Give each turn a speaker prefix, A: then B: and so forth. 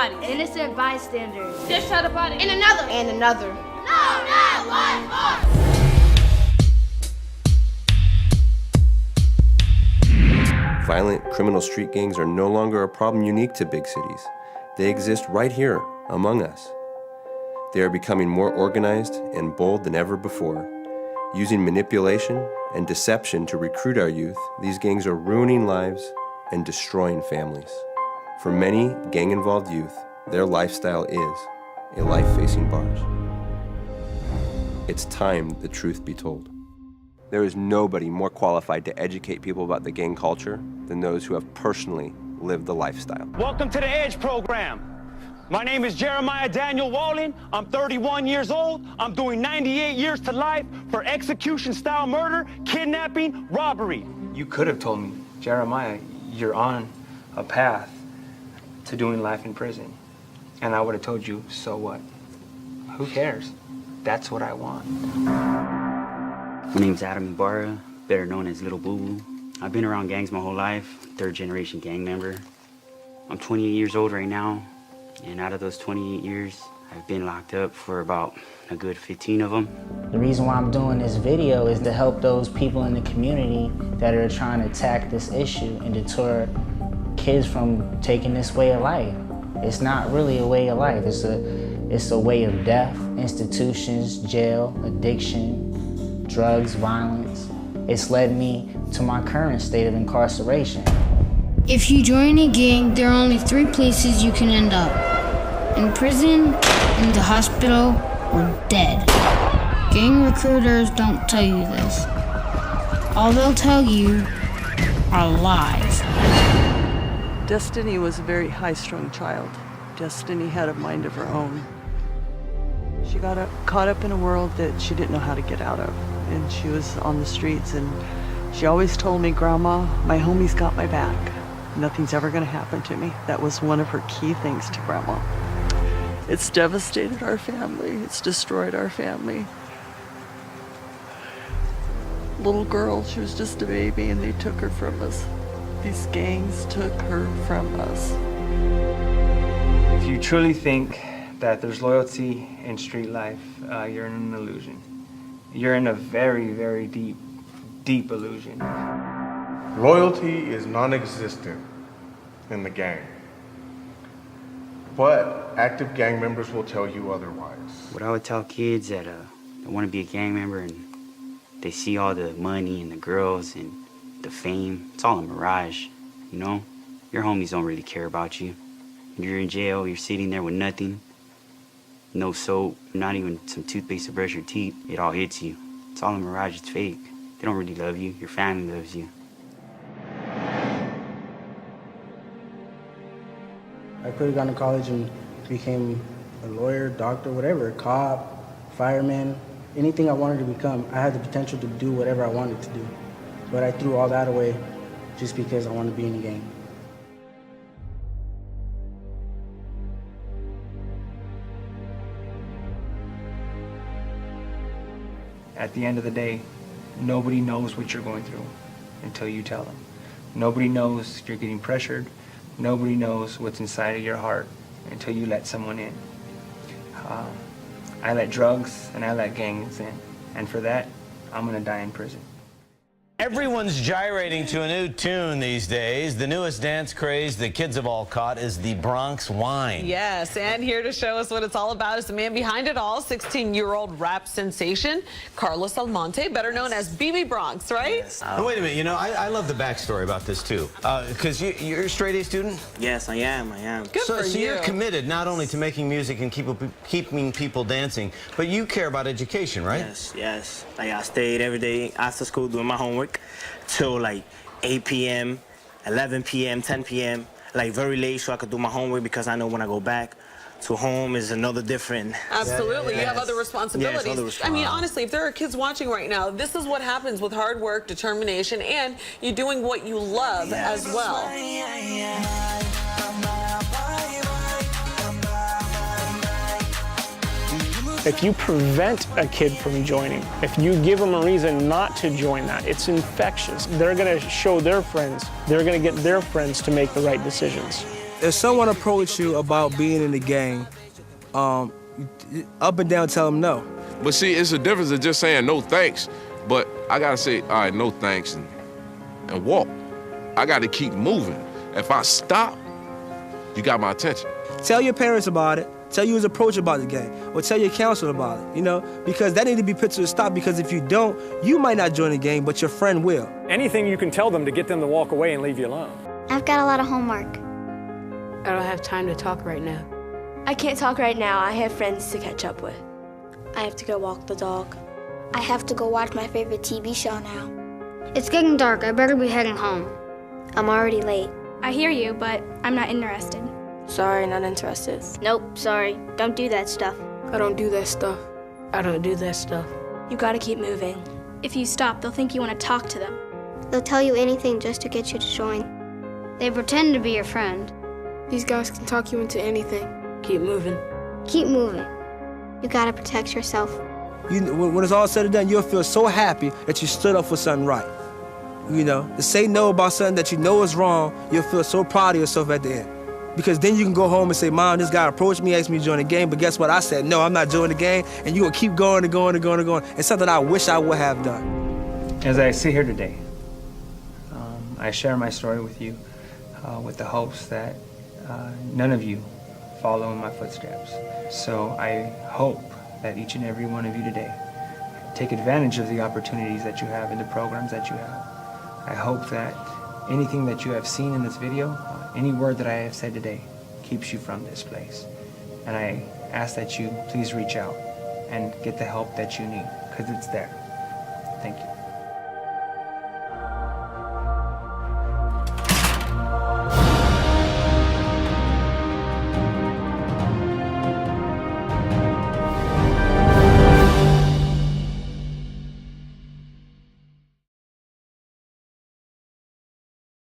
A: body.
B: Innocent bystanders.
A: This other body.
B: And another.
C: And another.
B: No, no, one more.
D: Violent criminal street gangs are no longer a problem unique to big cities. They exist right here among us. They are becoming more organized and bold than ever before. Using manipulation and deception to recruit our youth, these gangs are ruining lives and destroying families. For many gang-involved youth, their lifestyle is a life facing bars. It's time the truth be told. There is nobody more qualified to educate people about the gang culture than those who have personally lived the lifestyle.
E: Welcome to the EDGE program. My name is Jeremiah Daniel Walling. I'm 31 years old. I'm doing 98 years to life for execution-style murder, kidnapping, robbery.
F: You could have told me, Jeremiah, you're on a path to doing life in prison. And I would have told you, so what? Who cares? That's what I want.
G: My name's Adam Ibarra, better known as Little Boo Boo. I've been around gangs my whole life, third-generation gang member. I'm 28 years old right now, and out of those 28 years, I've been locked up for about a good 15 of them.
H: The reason why I'm doing this video is to help those people in the community that are trying to attack this issue and deter kids from taking this way of life. It's not really a way of life, it's a way of death, institutions, jail, addiction, drugs, violence. It's led me to my current state of incarceration.
I: If you join a gang, there are only 3 places you can end up. In prison, in the hospital, or dead. Gang recruiters don't tell you this. All they'll tell you are lies.
J: Destiny was a very high-strung child. Destiny had a mind of her own. She got caught up in a world that she didn't know how to get out of. And she was on the streets, and she always told me, Grandma, my homie's got my back. Nothing's ever gonna happen to me. That was one of her key things to Grandma. It's devastated our family. It's destroyed our family. Little girl, she was just a baby, and they took her from us. These gangs took her from us.
F: If you truly think that there's loyalty in street life, you're in an illusion. You're in a very, very deep, deep illusion.
K: Loyalty is non-existent in the gang. But active gang members will tell you otherwise.
G: What I would tell kids that want to be a gang member and they see all the money and the girls and the fame, it's all a mirage, you know? Your homies don't really care about you. You're in jail, you're sitting there with nothing, no soap, not even some toothpaste to brush your teeth. It all hits you. It's all a mirage, it's fake. They don't really love you, your family loves you.
H: I could have gone to college and became a lawyer, doctor, whatever, cop, fireman, anything I wanted to become. I had the potential to do whatever I wanted to do. But I threw all that away just because I wanted to be in a gang.
F: At the end of the day, nobody knows what you're going through until you tell them. Nobody knows you're getting pressured. Nobody knows what's inside of your heart until you let someone in. I let drugs and I let gangs in. And for that, I'm gonna die in prison.
L: Everyone's gyrating to a new tune these days. The newest dance craze the kids have all caught is the Bronx Wine.
C: Yes, and here to show us what it's all about is the man behind it all, 16-year-old rap sensation, Carlos Almonte, better known as BB Bronx, right?
L: Yes. Wait a minute, you know, I love the backstory about this too. Because you're a straight A student?
M: Yes, I am.
C: Good for
L: So
C: you.
L: you're committed not only to making music and keeping people dancing, but you care about education, right?
M: Yes. Like, I stayed every day after school doing my homework till like 8 p.m., 11 p.m., 10 p.m., like very late so I could do my homework because I know when I go back to home is another different.
C: Absolutely, you have other responsibilities.
M: Yes, other responsibilities.
C: I mean, honestly, if there are kids watching right now, this is what happens with hard work, determination, and you doing what you love as well.
N: If you prevent a kid from joining, if you give them a reason not to join that, it's infectious. They're going to show their friends. They're going to get their friends to make the right decisions.
F: If someone approaches you about being in the gang, up and down tell them no.
A: But see, it's a difference of just saying no thanks, but I gotta say, all right, no thanks, and walk. I gotta keep moving. If I stop, you got my attention.
F: Tell your parents about it. Tell you his approach about the gang, or tell your counselor about it, you know, because that need to be put to a stop, because if you don't, you might not join the gang, but your friend will.
N: Anything you can tell them to get them to walk away and leave you alone.
O: I've got a lot of homework.
B: I don't have time to talk right now. I can't talk right now. I have friends to catch up with.
O: I have to go walk the dog. I have to go watch my favorite TV show now.
I: It's getting dark. I better be heading home.
O: I'm already late.
P: I hear you, but I'm not interested.
O: Sorry, not interested.
I: Nope, sorry. Don't do that stuff.
B: I don't do that stuff. I don't do that stuff. You gotta keep moving.
P: If you stop, they'll think you want to talk to them.
O: They'll tell you anything just to get you to join.
I: They pretend to be your friend.
B: These guys can talk you into anything. Keep moving.
I: Keep moving.
O: You gotta protect yourself.
F: When it's all said and done, you'll feel so happy that you stood up for something right. You know, to say no about something that you know is wrong, you'll feel so proud of yourself at the end. Because then you can go home and say, Mom, this guy approached me, asked me to join the gang, but guess what? I said, no, I'm not joining the gang, and you're gonna keep going and going and going and going. It's something I wish I would have done. As I sit here today, I share my story with you with the hopes that none of you follow in my footsteps. So I hope that each and every one of you today take advantage of the opportunities that you have and the programs that you have. I hope that anything that you have seen in this video, any word that I have said today, keeps you from this place. And I ask that you please reach out and get the help that you need, because it's there. Thank you.